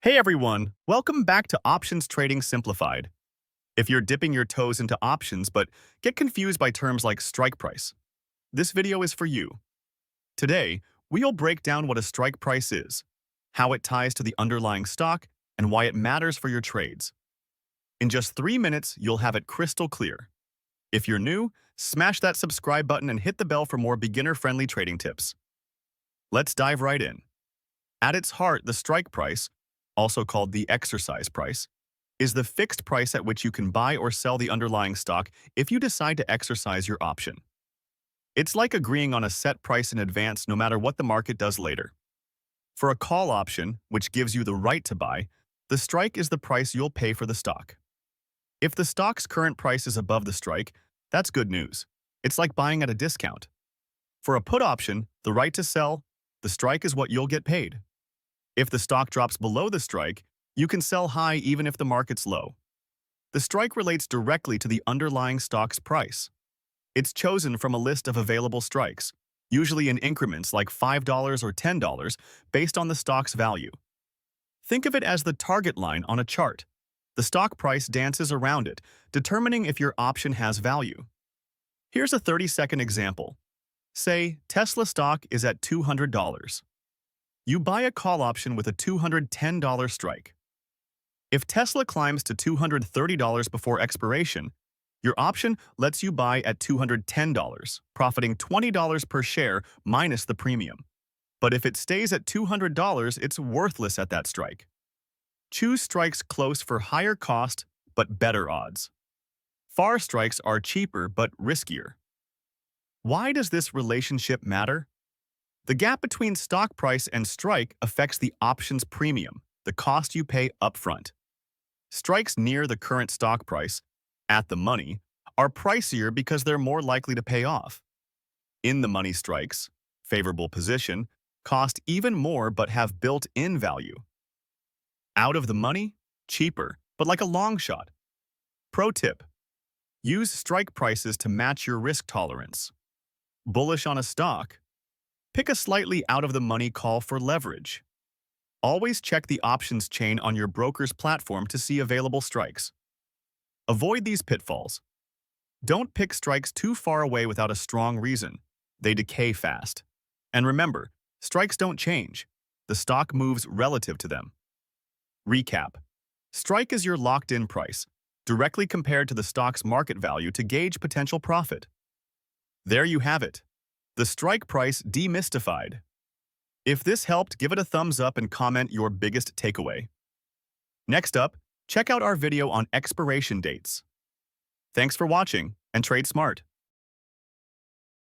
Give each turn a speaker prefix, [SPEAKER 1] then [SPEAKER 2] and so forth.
[SPEAKER 1] Hey everyone, welcome back to Options Trading Simplified. If you're dipping your toes into options but get confused by terms like strike price, this video is for you. Today, we'll break down what a strike price is, how it ties to the underlying stock, and why it matters for your trades. In just 3 minutes, you'll have it crystal clear. If you're new, smash that subscribe button and hit the bell for more beginner-friendly trading tips. Let's dive right in. At its heart, the strike price, also called the exercise price, is the fixed price at which you can buy or sell the underlying stock if you decide to exercise your option. It's like agreeing on a set price in advance no matter what the market does later. For a call option, which gives you the right to buy, the strike is the price you'll pay for the stock. If the stock's current price is above the strike, that's good news. It's like buying at a discount. For a put option, the right to sell, the strike is what you'll get paid. If the stock drops below the strike, you can sell high even if the market's low. The strike relates directly to the underlying stock's price. It's chosen from a list of available strikes, usually in increments like $5 or $10, based on the stock's value. Think of it as the target line on a chart. The stock price dances around it, determining if your option has value. Here's a 30-second example. Say, Tesla stock is at $200. You buy a call option with a $210 strike. If Tesla climbs to $230 before expiration, your option lets you buy at $210, profiting $20 per share minus the premium. But if it stays at $200, it's worthless at that strike. Choose strikes close for higher cost but better odds. Far strikes are cheaper but riskier. Why does this relationship matter? The gap between stock price and strike affects the option's premium, the cost you pay upfront. Strikes near the current stock price, at the money, are pricier because they're more likely to pay off. In the money strikes, favorable position, cost even more but have built-in value. Out of the money, cheaper, but like a long shot. Pro tip: use strike prices to match your risk tolerance. Bullish on a stock? Pick a slightly out-of-the-money call for leverage. Always check the options chain on your broker's platform to see available strikes. Avoid these pitfalls. Don't pick strikes too far away without a strong reason. They decay fast. And remember, strikes don't change. The stock moves relative to them. Recap: strike is your locked-in price, directly compared to the stock's market value to gauge potential profit. There you have it. The strike price demystified. If this helped, give it a thumbs up and comment your biggest takeaway. Next up, check out our video on expiration dates. Thanks for watching, and trade smart.